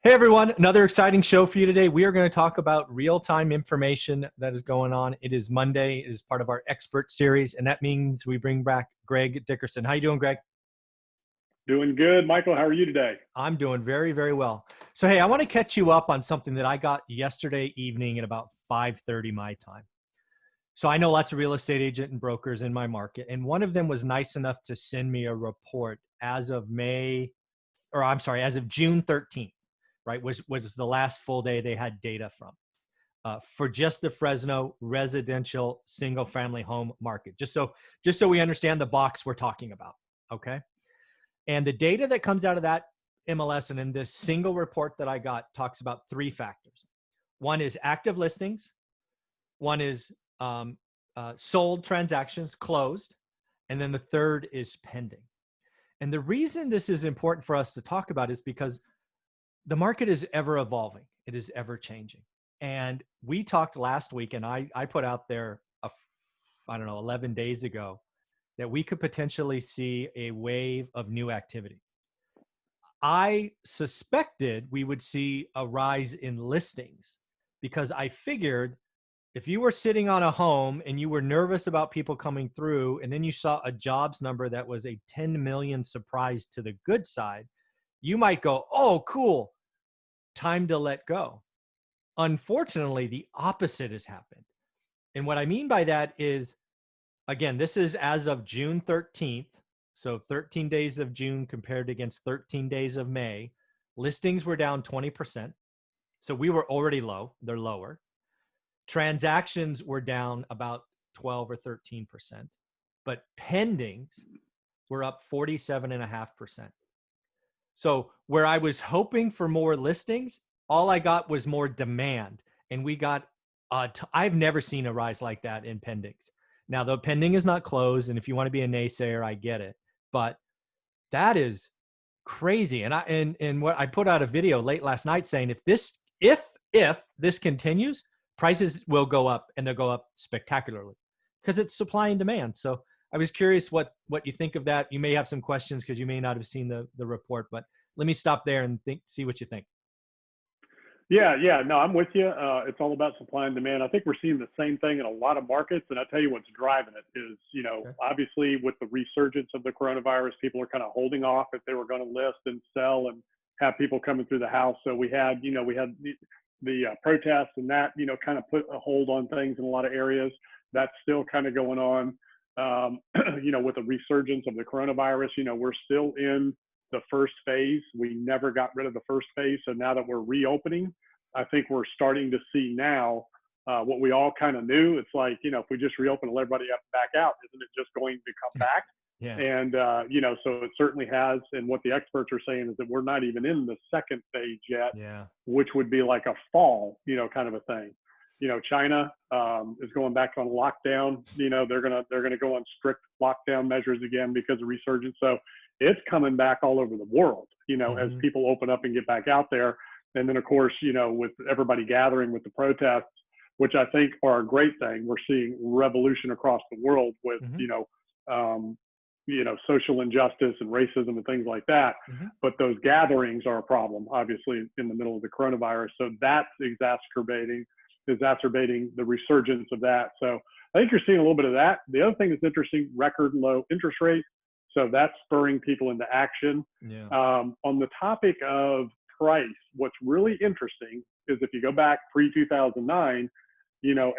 Hey everyone, another exciting show for you today. We are going to talk about real-time information that is going on. It is Monday. It is part of our expert series, and that means we bring back Greg Dickerson. How you doing, Greg? Doing good. Michael, how are you today? I'm doing very, very well. So, hey, I want to catch you up on something that I got yesterday evening at about 5:30 my time. So I know lots of real estate agent and brokers in my market, and one of them was nice enough to send me a report as of as of June 13th, right, was the last full day they had data from for just the Fresno residential single family home market. Just so we understand the box we're talking about, okay? And the data that comes out of that MLS and in this single report that I got talks about three factors. One is active listings. One is sold transactions closed. And then the third is pending. And the reason this is important for us to talk about is because the market is ever evolving. It is ever changing. And we talked last week, and I put out there, 11 days ago, that we could potentially see a wave of new activity. I suspected we would see a rise in listings because I figured if you were sitting on a home and you were nervous about people coming through, and then you saw a jobs number that was a 10 million surprise to the good side, you might go, oh, cool, time to let go. Unfortunately, the opposite has happened. And what I mean by that is, again, this is as of June 13th. So 13 days of June compared against 13 days of May. Listings were down 20%. So we were already low. They're lower. Transactions were down about 12 or 13%. But pendings were up 47.5%. So where I was hoping for more listings, all I got was more demand. And we got, I've never seen a rise like that in pendings. Now, the pending is not closed, and if you want to be a naysayer, I get it. But that is crazy. And what I put out a video late last night saying if this continues, prices will go up, and they'll go up spectacularly because it's supply and demand. So I was curious what you think of that. You may have some questions because you may not have seen the report, but let me stop there and see what you think. Yeah. No, I'm with you. It's all about supply and demand. I think we're seeing the same thing in a lot of markets. And I tell you what's driving it is, Okay. obviously with the resurgence of the coronavirus, people are kind of holding off if they were going to list and sell and have people coming through the house. So we had the protests and that, kind of put a hold on things in a lot of areas. That's still kind of going on. With the resurgence of the coronavirus, we're still in the first phase. We never got rid of the first phase. So now that we're reopening, I think we're starting to see now what we all kind of knew. It's like, if we just reopen and let everybody back out, isn't it just going to come back? Yeah. And, so it certainly has. And what the experts are saying is that we're not even in the second phase yet, Yeah. which would be like a fall, kind of a thing. China is going back on lockdown. They're gonna go on strict lockdown measures again because of resurgence. So it's coming back all over the world. As people open up and get back out there. And then of course, with everybody gathering with the protests, which I think are a great thing. We're seeing revolution across the world with social injustice and racism and things like that. But those gatherings are a problem, obviously, in the middle of the coronavirus. So that's exacerbating the resurgence of that. So I think you're seeing a little bit of that. The other thing that's interesting, record low interest rates. So that's spurring people into action. Yeah. On the topic of price, what's really interesting is if you go back pre-2009,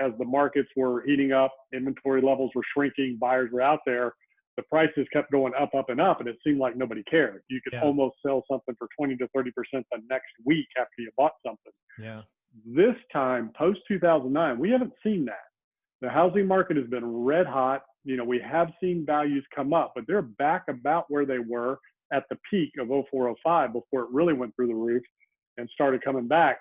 as the markets were heating up, inventory levels were shrinking, buyers were out there, the prices kept going up, up, and up, and it seemed like nobody cared. You could almost sell something for 20 to 30% the next week after you bought something. Yeah. This time, post-2009, we haven't seen that. The housing market has been red hot. We have seen values come up, but they're back about where they were at the peak of 0405 before it really went through the roof and started coming back.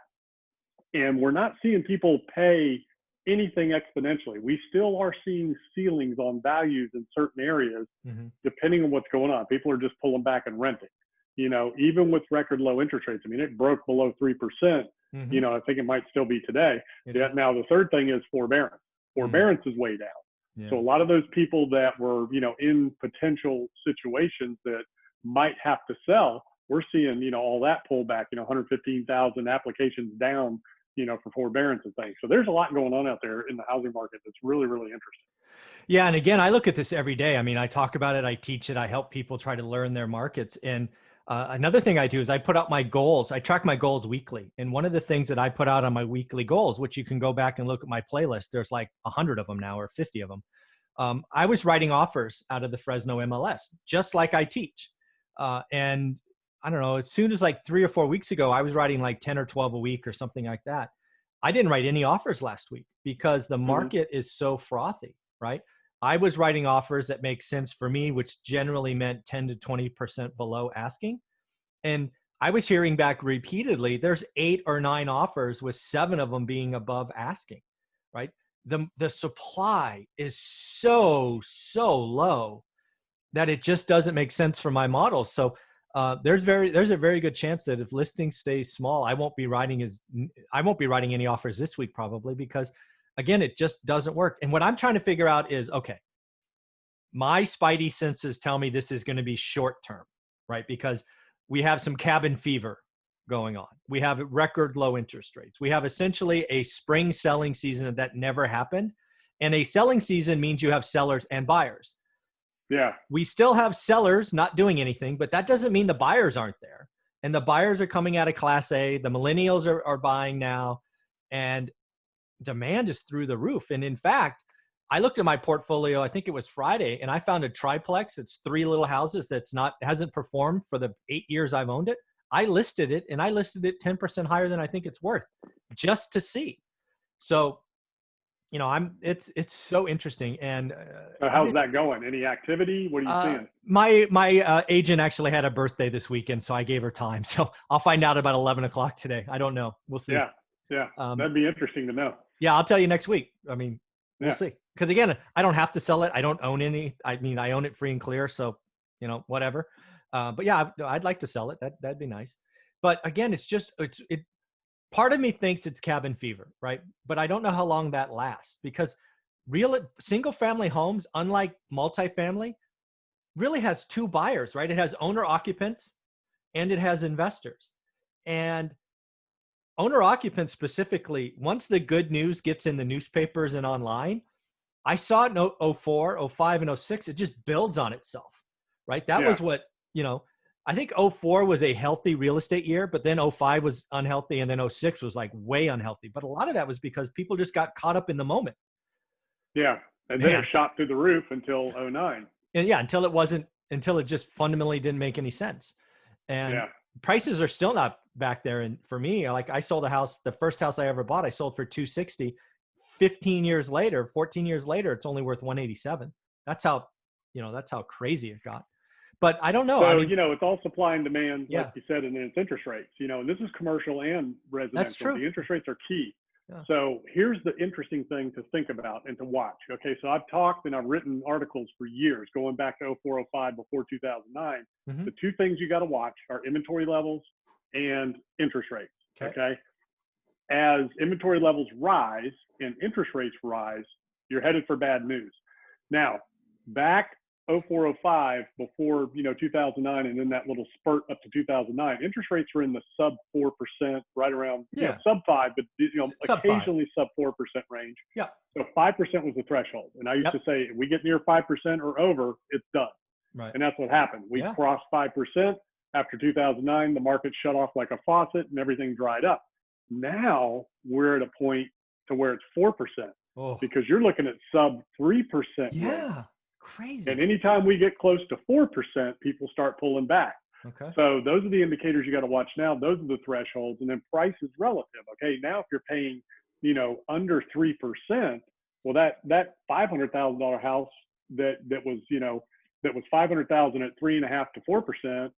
And we're not seeing people pay anything exponentially. We still are seeing ceilings on values in certain areas, depending on what's going on. People are just pulling back and renting. Even with record low interest rates, I mean, it broke below 3%. I think it might still be today. Now, the third thing is forbearance. Forbearance is way down. Yeah. So a lot of those people that were, in potential situations that might have to sell, we're seeing, all that pullback, 115,000 applications down, for forbearance and things. So there's a lot going on out there in the housing market that's really, really interesting. Yeah. And again, I look at this every day. I mean, I talk about it, I teach it, I help people try to learn their markets. And another thing I do is I put out my goals. I track my goals weekly. And one of the things that I put out on my weekly goals, which you can go back and look at my playlist, there's like 100 of them now or 50 of them. I was writing offers out of the Fresno MLS, just like I teach. And I don't know, as soon as like 3 or 4 weeks ago, I was writing like 10 or 12 a week or something like that. I didn't write any offers last week because the market is so frothy, right? I was writing offers that make sense for me, which generally meant 10 to 20% below asking. And I was hearing back repeatedly, there's 8 or 9 offers with 7 of them being above asking, right? The supply is so low that it just doesn't make sense for my models. So there's a very good chance that if listings stay small, I won't be writing any offers this week probably, because again, it just doesn't work. And what I'm trying to figure out is, okay, my spidey senses tell me this is going to be short term, right? Because we have some cabin fever going on. We have record low interest rates. We have essentially a spring selling season that never happened. And a selling season means you have sellers and buyers. Yeah. We still have sellers not doing anything, but that doesn't mean the buyers aren't there. And the buyers are coming out of Class A. The millennials are buying now, and demand is through the roof. And in fact, I looked at my portfolio, I think it was Friday, and I found a triplex. It's 3 little houses hasn't performed for the 8 years I've owned it. I listed it 10% higher than I think it's worth, just to see. So, it's so interesting. And so how's that going? Any activity? What are you seeing? My agent actually had a birthday this weekend, so I gave her time. So I'll find out about 11 o'clock today. I don't know. We'll see. Yeah. That'd be interesting to know. Yeah, I'll tell you next week. I mean, we'll see. Because again, I don't have to sell it. I don't own any. I mean, I own it free and clear. So, whatever. But yeah, I'd like to sell it. That'd be nice. But again, it. Part of me thinks it's cabin fever, right? But I don't know how long that lasts, because real single family homes, unlike multifamily, really has 2 buyers, right? It has owner occupants and it has investors. And owner occupants specifically, once the good news gets in the newspapers and online, I saw it in 04, 05, and 06, it just builds on itself, right? That was what, I think 04 was a healthy real estate year, but then 05 was unhealthy, and then 06 was like way unhealthy. But a lot of that was because people just got caught up in the moment. Yeah, and then it shot through the roof until 09. And until it just fundamentally didn't make any sense. And prices are still not back there. And for me, like, I sold the first house I ever bought, I sold for $260. 14 years later, it's only worth $187. That's how crazy it got. But I don't know. So, it's all supply and demand, Yeah. like you said, and then it's interest rates, and this is commercial and residential. That's true. The interest rates are key. Yeah. So here's the interesting thing to think about and to watch. Okay, so I've talked and I've written articles for years, going back to 04, 05, before 2009. Mm-hmm. The 2 things you got to watch are inventory levels and interest rates. Okay. As inventory levels rise and interest rates rise, you're headed for bad news. Now, back 04, 05, before 2009, and then that little spurt up to 2009, interest rates were in the sub 4%, right around sub 5, but occasionally sub 4% range. Yeah. So 5% was the threshold, and I used to say, if we get near 5% or over, it's done. Right. And that's what happened. We crossed 5% after 2009. The market shut off like a faucet, and everything dried up. Now we're at a point to where it's 4%, because you're looking at sub 3%. Yeah. Rate. Crazy. And anytime we get close to 4%, people start pulling back. Okay. So those are the indicators you got to watch now. Those are the thresholds. And then price is relative. Okay. Now, if you're paying, under 3%, well, that $500,000 house that was, that was $500,000 at 3.5 to 4%, at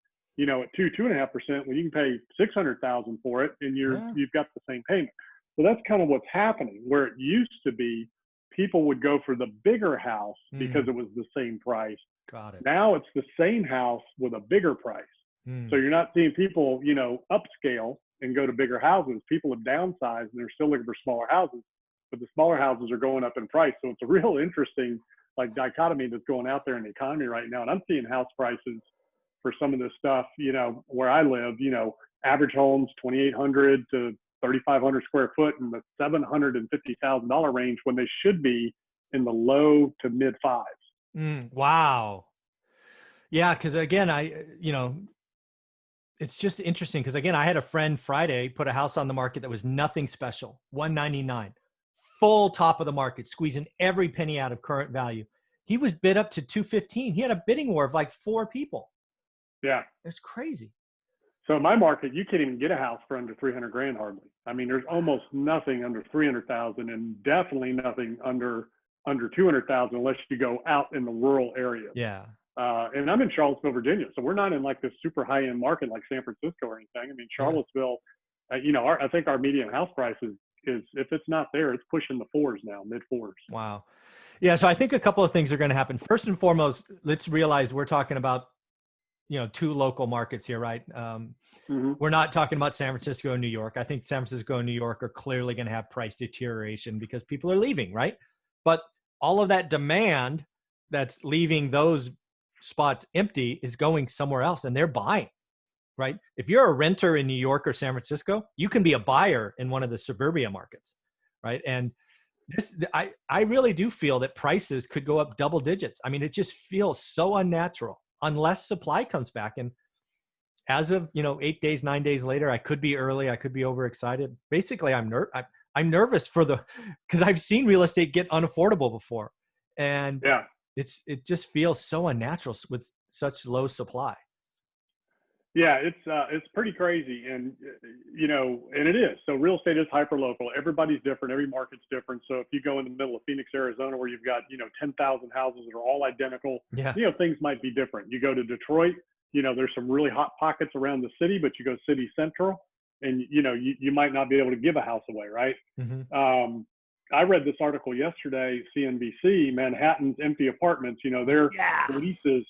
2.5%, well, you can pay $600,000 for it, and you've got the same payment. So that's kind of what's happening. Where it used to be, people would go for the bigger house because it was the same price. Got it. Now it's the same house with a bigger price. So you're not seeing people, upscale and go to bigger houses. People have downsized and they're still looking for smaller houses, but the smaller houses are going up in price. So it's a real interesting dichotomy that's going out there in the economy right now. And I'm seeing house prices, for some of this stuff, where I live, average homes, 2,800 to 3,500 square foot in the $750,000 range when they should be in the low to mid fives. Wow. Yeah. Cause again, it's just interesting. Cause again, I had a friend Friday put a house on the market that was nothing special, 199, full top of the market, squeezing every penny out of current value. He was bid up to 215. He had a bidding war of like 4 people. Yeah. It's crazy. So in my market, you can't even get a house for under 300 grand hardly. I mean, there's almost nothing under 300,000 and definitely nothing under 200,000 unless you go out in the rural areas. Yeah. And I'm in Charlottesville, Virginia, so we're not in like this super high end market like San Francisco or anything. I mean, Charlottesville, I think our median house price is if it's not there, it's pushing the 4s now, mid 4s. Wow. Yeah. So I think a couple of things are going to happen. First and foremost, let's realize we're talking about 2 local markets here, right? We're not talking about San Francisco and New York. I think San Francisco and New York are clearly going to have price deterioration because people are leaving, right? But all of that demand that's leaving those spots empty is going somewhere else, and they're buying, right? If you're a renter in New York or San Francisco, you can be a buyer in one of the suburbia markets, right? And I really do feel that prices could go up double digits. I mean, it just feels so unnatural unless supply comes back. And as of 8 days, 9 days later, I could be early, I could be overexcited. Basically, I'm nervous because I've seen real estate get unaffordable before, and it just feels so unnatural with such low supply. Yeah, it's pretty crazy, and and it is. So real estate is hyper local. Everybody's different. Every market's different. So if you go in the middle of Phoenix, Arizona, where you've got 10,000 houses that are all identical, things might be different. You go to Detroit, there's some really hot pockets around the city, but you go city central, and you might not be able to give a house away, right? I read this article yesterday, CNBC, Manhattan's empty apartments, their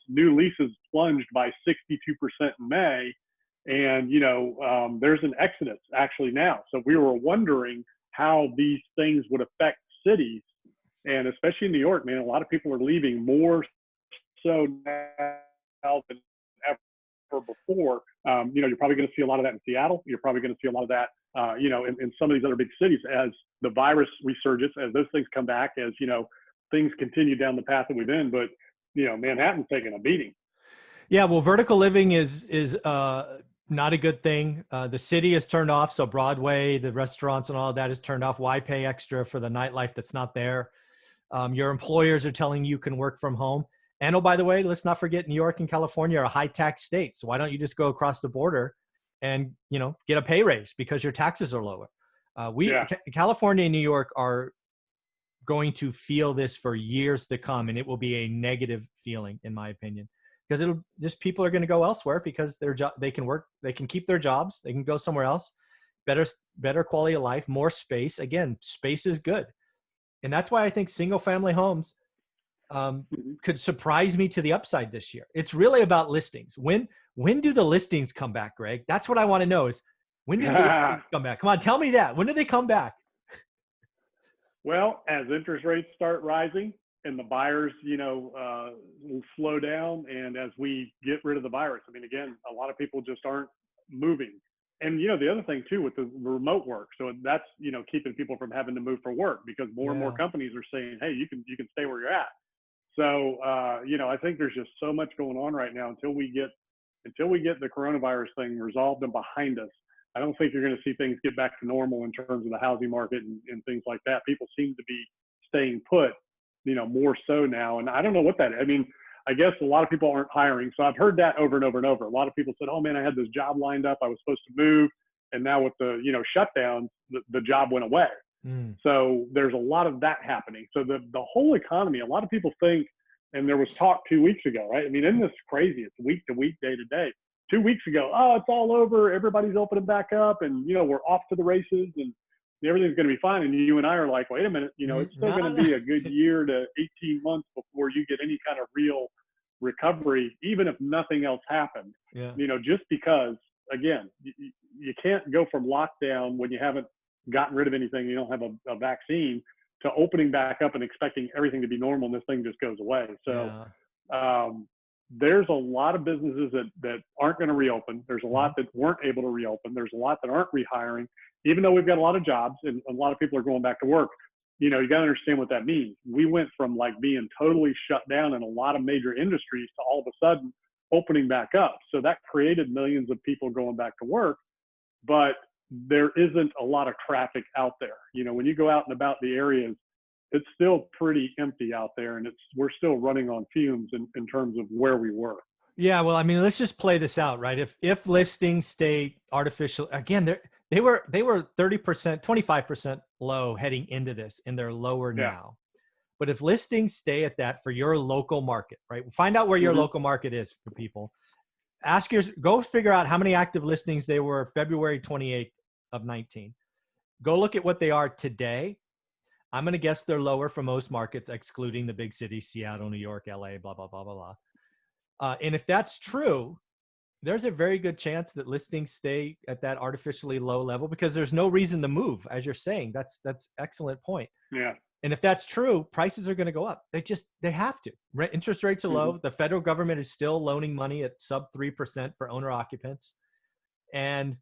new leases plunged by 62% in May. And, there's an exodus actually now. So we were wondering how these things would affect cities. And especially in New York, man, a lot of people are leaving more so now than ever before. You're probably going to see a lot of that in Seattle. You're probably going to see a lot of that in some of these other big cities as the virus resurges, as those things come back, as things continue down the path that we've been. But Manhattan's taking a beating. Yeah, well, vertical living is not a good thing. The city is turned off, so Broadway, the restaurants, and all of that is turned off. Why pay extra for the nightlife that's not there? Your employers are telling you can work from home. And oh, by the way, let's not forget New York and California are a high tax state. So why don't you just go across the border and get a pay raise because your taxes are lower? California and New York are going to feel this for years to come, and it will be a negative feeling, in my opinion, because people are going to go elsewhere because they can work, they can keep their jobs, they can go somewhere else, better quality of life, more space. Again, space is good, and that's why I think single family homes could surprise me to the upside this year. It's really about listings. When do the listings come back, Greg? That's what I want to know is, when do the listings come back? Come on, tell me that. When do they come back? Well, as interest rates start rising and the buyers, will slow down, and as we get rid of the virus, I mean, again, a lot of people just aren't moving. And, the other thing too, with the remote work, so that's, keeping people from having to move for work because more and more companies are saying, hey, you can stay where you're at. So, I think there's just so much going on right now until we get the coronavirus thing resolved and behind us. I don't think you're going to see things get back to normal in terms of the housing market and things like that. People seem to be staying put, more so now. And I don't know what that is. I mean, I guess a lot of people aren't hiring. So I've heard that over and over and over. A lot of people said, oh man, I had this job lined up. I was supposed to move. And now with the, shutdowns, the job went away. So there's a lot of that happening. So the whole economy, a lot of people think, and there was talk 2 weeks ago, right? I mean, isn't this crazy? It's week to week, day to day. 2 weeks ago, oh, it's all over. Everybody's opening back up, and we're off to the races, and everything's going to be fine. And you and I are like, wait a minute, it's still going to be a good year to 18 months before you get any kind of real recovery, even if nothing else happened. Just because, again, you can't go from lockdown when you haven't gotten rid of anything, you don't have a vaccine, to opening back up and expecting everything to be normal, and this thing just goes away. So, there's a lot of businesses that aren't going to reopen. There's a lot that weren't able to reopen. There's a lot that aren't rehiring, even though we've got a lot of jobs and a lot of people are going back to work. You know, you got to understand what that means. We went from like being totally shut down in a lot of major industries to all of a sudden opening back up. So that created millions of people going back to work, but there isn't a lot of traffic out there. You know, when you go out and about the areas, it's still pretty empty out there, and we're still running on fumes in terms of where we were. Yeah, well, I mean, let's just play this out, right? If listings stay artificial again, they were 30%, 25% low heading into this, and they're lower now. But if listings stay at that for your local market, right? Find out where your local market is for people. Go figure out how many active listings they were February 28th of 19. Go look at what they are today. I'm going to guess they're lower for most markets, excluding the big cities, Seattle, New York, LA, blah, blah, blah, blah, blah. And if that's true, there's a very good chance that listings stay at that artificially low level because there's no reason to move, as you're saying. That's excellent point. Yeah. And if that's true, prices are going to go up. They have to. Interest rates are low. The federal government is still loaning money at sub 3% for owner occupants. And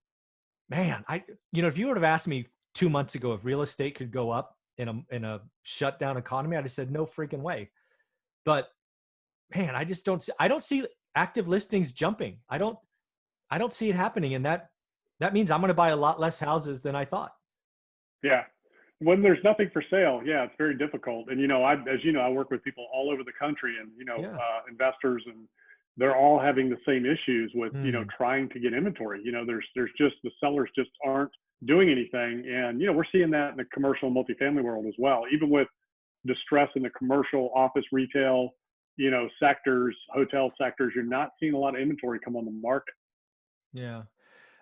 man, if you would have asked me 2 months ago if real estate could go up in a shutdown economy, I'd have said no freaking way. But man, I don't see active listings jumping. I don't see it happening. And that means I'm going to buy a lot less houses than I thought. Yeah. When there's nothing for sale, it's very difficult. And, as you know, I work with people all over the country and, investors, and they're all having the same issues with, trying to get inventory. There's just the sellers just aren't doing anything. And, we're seeing that in the commercial and multifamily world as well, even with distress in the commercial, office, retail, sectors, hotel sectors. You're not seeing a lot of inventory come on the market. Yeah.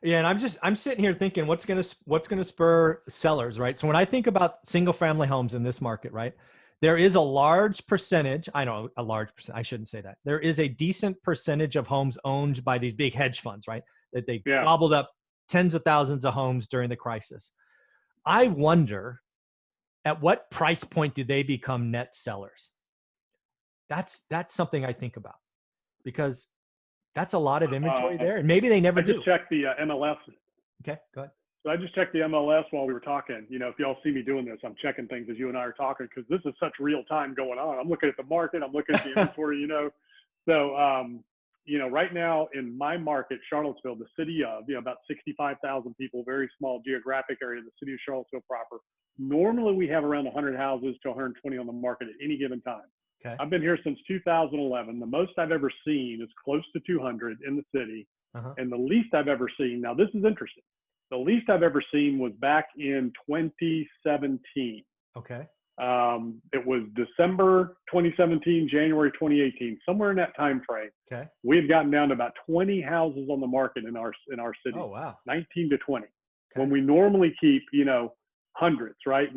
Yeah. And I'm sitting here thinking what's going to spur sellers, right? So when I think about single family homes in this market, right, there is a large percentage, I shouldn't say that. There is a decent percentage of homes owned by these big hedge funds, right? That they gobbled up tens of thousands of homes during the crisis. I wonder at what price point do they become net sellers? That's something I think about because that's a lot of inventory there, and maybe they never do. I just checked the MLS. Okay, go ahead. So I just checked the MLS while we were talking. If y'all see me doing this, I'm checking things as you and I are talking because this is such real time going on. I'm looking at the market. I'm looking at the inventory. So right now in my market, Charlottesville, the city of about 65,000 people, very small geographic area, the city of Charlottesville proper. Normally we have around 100 houses to 120 on the market at any given time. Okay. I've been here since 2011. The most I've ever seen is close to 200 in the city. And the least I've ever seen, now this is interesting. The least I've ever seen was back in 2017. Okay. It was December 2017, January 2018, somewhere in that time frame. Okay. We had gotten down to about 20 houses on the market in our city. Oh, wow. 19 to 20. Okay. When we normally keep, hundreds, right?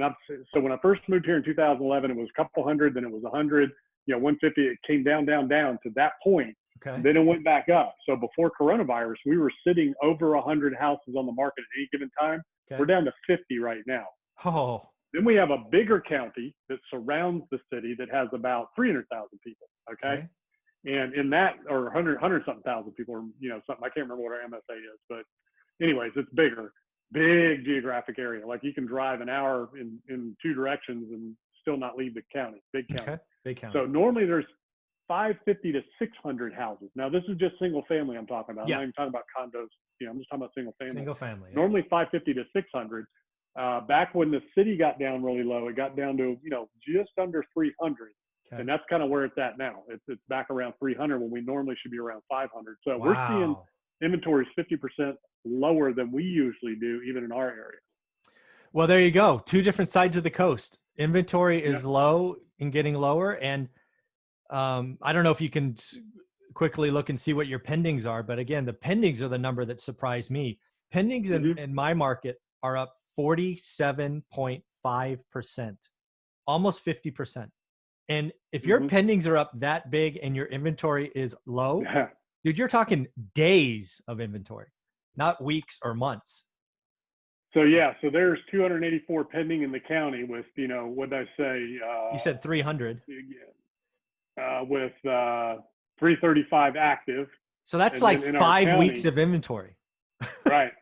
So when I first moved here in 2011, it was a couple hundred, then it was 100, 150. It came down to that point. Okay. Then it went back up. So before coronavirus, we were sitting over 100 houses on the market at any given time. Okay. We're down to 50 right now. Oh. Then we have a bigger county that surrounds the city that has about 300,000 people. Okay. And in that, or 100 something thousand people, or something, I can't remember what our MSA is, but anyways, it's bigger. Big geographic area. Like you can drive an hour in two directions and still not leave the county. Big county. Okay. Big county. So normally there's 550 to 600 houses. Now this is just single family I'm talking about. I'm not even talking about condos. I'm just talking about single family. Single family. Yeah. Normally 550 to 600. Back when the city got down really low, it got down to just under 300. Okay. And that's kind of where it's at now. It's back around 300 when we normally should be around 500. So we're seeing inventories 50% lower than we usually do, even in our area. Well, there you go. Two different sides of the coast. Inventory is low and getting lower. And I don't know if you can quickly look and see what your pendings are. But again, the pendings are the number that surprised me. Pendings in my market are up 47.5%, almost 50%. And if your pendings are up that big and your inventory is low, dude, you're talking days of inventory, not weeks or months. So so there's 284 pending in the county with, what did I say? You said 300. With 335 active. So that's And then like in our 5 weeks county, of inventory. right.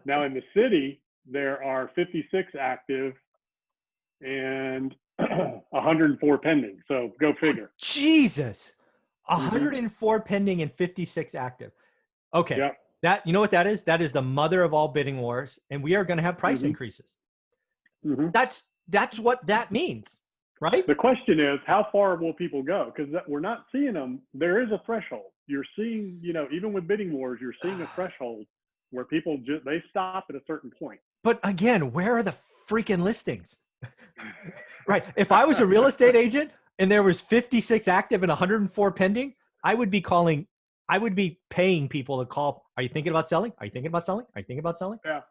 Now in the city, there are 56 active and 104 pending. So go figure. Jesus. Mm-hmm. 104 pending and 56 active. Okay. Yep. That, you know what that is? That is the mother of all bidding wars, and we are going to have price Mm-hmm. increases. Mm-hmm. That's what that means, right? The question is, how far will people go? Because we're not seeing them. There is a threshold. You're seeing, even with bidding wars, you're seeing a threshold where people they stop at a certain point. But again, where are the freaking listings? Right. If I was a real estate agent and there was 56 active and 104 pending, I would be paying people to call. Are you thinking about selling? Are you thinking about selling? Are you thinking about selling? Yeah.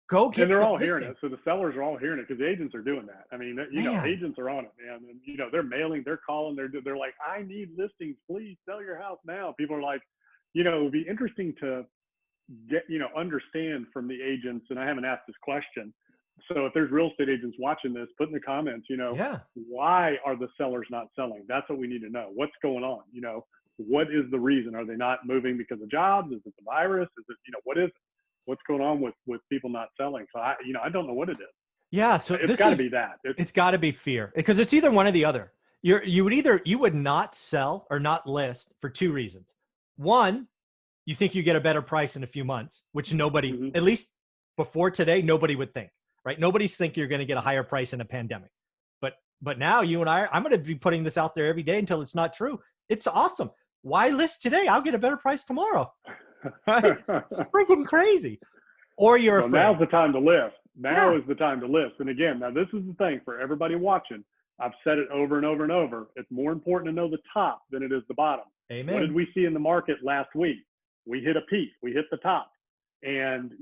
Go get And they're some all listing. hearing it. So the sellers are all hearing it because the agents are doing that. I mean, agents are on it, man. And, they're mailing, they're calling, they're like, I need listings, please sell your house now. People are like, it would be interesting to get, understand from the agents. And I haven't asked this question. So if there's real estate agents watching this, put in the comments, Yeah. why are the sellers not selling? That's what we need to know. What's going on? What is the reason? Are they not moving because of jobs? Is it the virus? Is it, what is it? What's going on with people not selling? So I don't know what it is. Yeah. So It's got to be that. It's got to be fear, because it's either one or the other. You would not sell or not list for two reasons. One, you think you get a better price in a few months, which nobody, Mm-hmm. at least before today, nobody would think, right? Nobody's think you're going to get a higher price in a pandemic. But now you and I'm going to be putting this out there every day until it's not true. It's awesome. Why list today? I'll get a better price tomorrow. Right? It's freaking crazy. Or you're afraid. Now's the time to list. Now is the time to list. And again, now this is the thing for everybody watching. I've said it over and over and over. It's more important to know the top than it is the bottom. Amen. What did we see in the market last week? We hit a peak. We hit the top. And,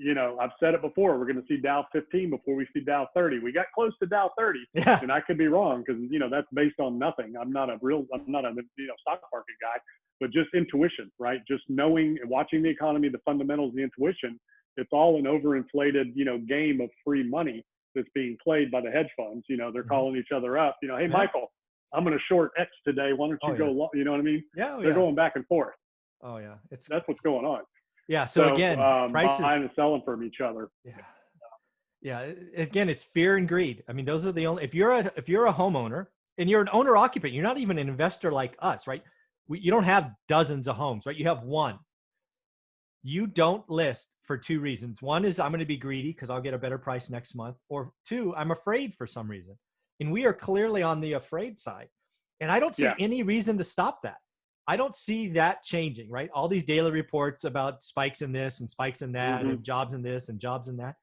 I've said it before, we're going to see Dow 15 before we see Dow 30. We got close to Dow 30, and I could be wrong because, that's based on nothing. I'm not a stock market guy, but just intuition, right? Just knowing and watching the economy, the fundamentals, the intuition. It's all an overinflated, game of free money that's being played by the hedge funds. They're calling each other up, hey, Michael, I'm going to short X today. Why don't you go long? You know what I mean? Yeah. They're going back and forth. Oh yeah. That's what's going on. Yeah. So again, prices buying and selling from each other. Yeah. Yeah. Again, it's fear and greed. I mean, those are the only, if you're a homeowner and you're an owner occupant, you're not even an investor like us, right? You don't have dozens of homes, right? You have one. You don't list for two reasons. One is I'm going to be greedy because I'll get a better price next month. Or two, I'm afraid for some reason. And we are clearly on the afraid side. And I don't see any reason to stop that. I don't see that changing, right? All these daily reports about spikes in this and spikes in that and jobs in this and jobs in that.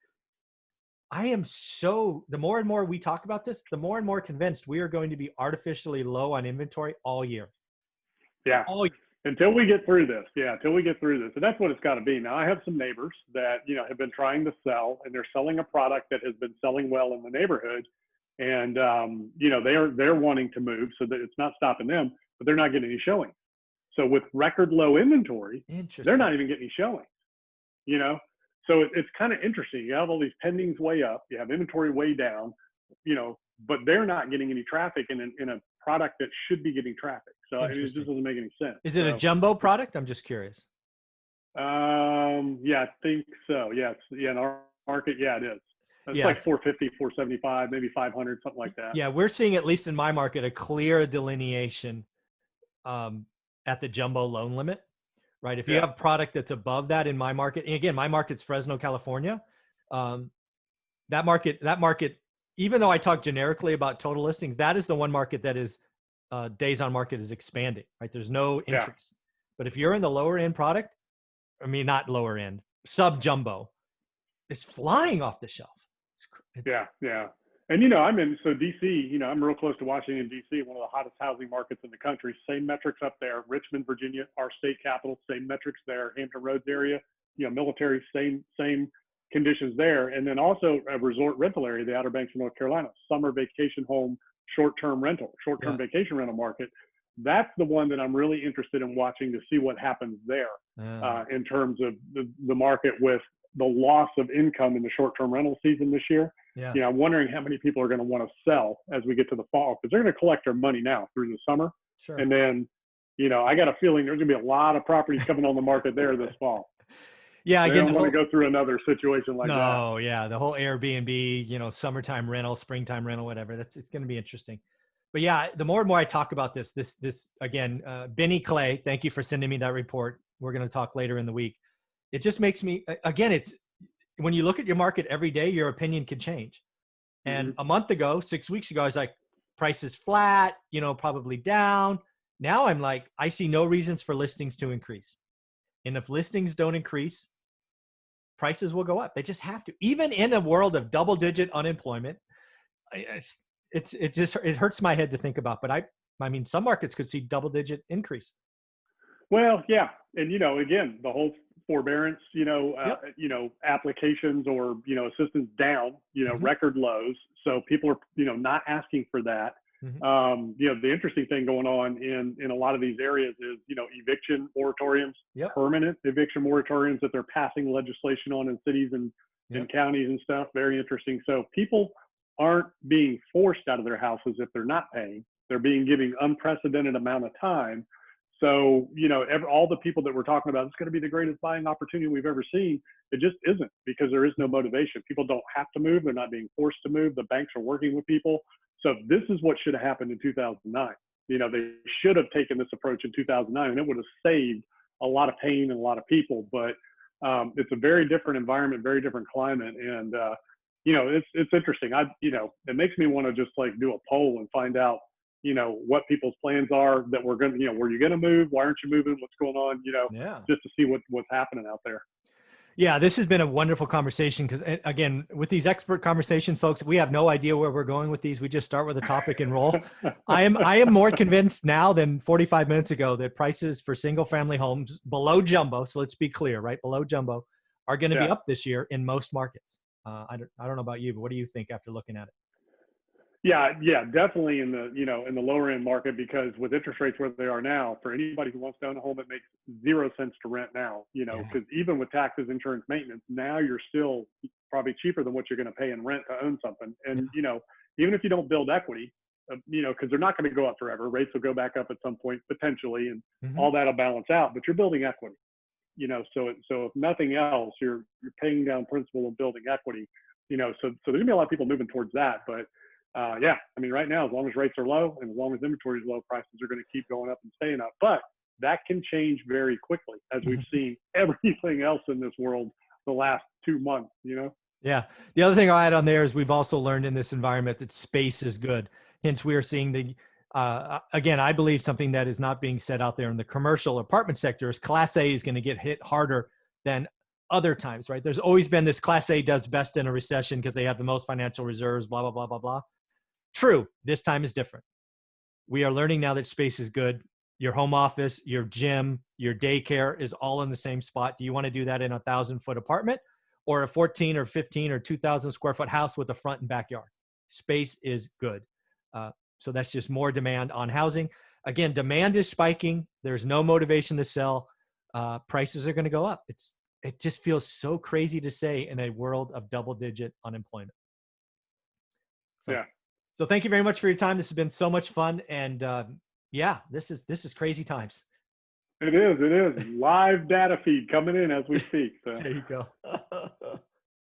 The more and more we talk about this, the more and more convinced we are going to be artificially low on inventory all year. Yeah. All year. Until we get through this. Yeah. Until we get through this. And that's what it's got to be. Now I have some neighbors that, have been trying to sell, and they're selling a product that has been selling well in the neighborhood. And, they're wanting to move so that it's not stopping them, but they're not getting any showing. So with record low inventory, they're not even getting any showing, So it's kind of interesting. You have all these pendings way up, you have inventory way down, but they're not getting any traffic in a product that should be getting traffic. So it just doesn't make any sense. Is it a jumbo product? I'm just curious. Yeah, I think so. Yes. Yeah. In our market, yeah, it is. It's like 450, 475, maybe 500, something like that. Yeah. We're seeing, at least in my market, a clear delineation at the jumbo loan limit, right? If you have product that's above that in my market, and again, my market's Fresno, California. That market, even though I talk generically about total listings, that is the one market that is days on market is expanding, right? There's no increase. But if you're in the lower end product, not lower end, sub jumbo, it's flying off the shelf. Yeah. And, I'm in, so DC, I'm real close to Washington, DC, one of the hottest housing markets in the country. Same metrics up there. Richmond, Virginia, our state capital, same metrics there. Hampton Roads area, military, same conditions there. And then also a resort rental area, the Outer Banks of North Carolina, summer vacation home, short-term vacation rental market. That's the one that I'm really interested in watching to see what happens there in terms of the market with the loss of income in the short-term rental season this year. Yeah. I'm wondering how many people are going to want to sell as we get to the fall, because they're going to collect their money now through the summer. Sure. And then I got a feeling there's going to be a lot of properties coming on the market there this fall. Yeah, They again, don't want to go through another situation like that. no, yeah, the whole Airbnb, summertime rental, springtime rental, whatever. It's going to be interesting. But yeah, the more and more I talk about this again, Benny Clay, thank you for sending me that report. We're going to talk later in the week. It just makes me, again, it's when you look at your market every day, your opinion can change. And a month ago, 6 weeks ago, I was like, price is flat, probably down. Now I'm like, I see no reasons for listings to increase. And if listings don't increase, prices will go up. They just have to. Even in a world of double-digit unemployment, it hurts my head to think about. But I mean, some markets could see double-digit increase. Well, yeah, and again, the whole forbearance, applications or assistance down, record lows. So people are not asking for that. The interesting thing going on in a lot of these areas is eviction moratoriums, permanent eviction moratoriums that they're passing legislation on in cities and counties and stuff. Very interesting. So people aren't being forced out of their houses if they're not paying. They're being given unprecedented amount of time. So, all the people that we're talking about, it's going to be the greatest buying opportunity we've ever seen. It just isn't, because there is no motivation. People don't have to move. They're not being forced to move. The banks are working with people. So this is what should have happened in 2009. They should have taken this approach in 2009, and it would have saved a lot of pain and a lot of people. But it's a very different environment, very different climate. And, it's interesting. It makes me want to just like do a poll and find out, what people's plans are, that we're going to, were you going to move? Why aren't you moving? What's going on? Just to see what's happening out there. Yeah, this has been a wonderful conversation because, again, with these expert conversation, folks, we have no idea where we're going with these. We just start with a topic and roll. I am more convinced now than 45 minutes ago that prices for single family homes below jumbo, so let's be clear, right, below jumbo, are going to be up this year in most markets. I don't know about you, but what do you think after looking at it? Yeah, definitely in the lower end market, because with interest rates where they are now, for anybody who wants to own a home, it makes 0 cents to rent now, because even with taxes, insurance, maintenance, now you're still probably cheaper than what you're going to pay in rent to own something. And, even if you don't build equity, because they're not going to go up forever, rates will go back up at some point potentially, and all that'll balance out, but you're building equity, so if nothing else, you're paying down principal and building equity, so there's going to be a lot of people moving towards that. But right now, as long as rates are low and as long as inventory is low, prices are going to keep going up and staying up. But that can change very quickly, as we've seen everything else in this world the last 2 months, Yeah. The other thing I'll add on there is we've also learned in this environment that space is good. Hence, we are seeing again, I believe something that is not being said out there in the commercial apartment sector is Class A is going to get hit harder than other times, right? There's always been this Class A does best in a recession because they have the most financial reserves, blah, blah, blah, blah, blah. True. This time is different. We are learning now that space is good. Your home office, your gym, your daycare is all in the same spot. Do you want to do that in a 1,000-foot apartment or a 14 or 15 or 2,000 square foot house with a front and backyard? Space is good. So that's just more demand on housing. Again, demand is spiking. There's no motivation to sell. Prices are going to go up. It just feels so crazy to say in a world of double-digit unemployment. So thank you very much for your time. This has been so much fun. And this is crazy times. It is. Live data feed coming in as we speak. So. There you go.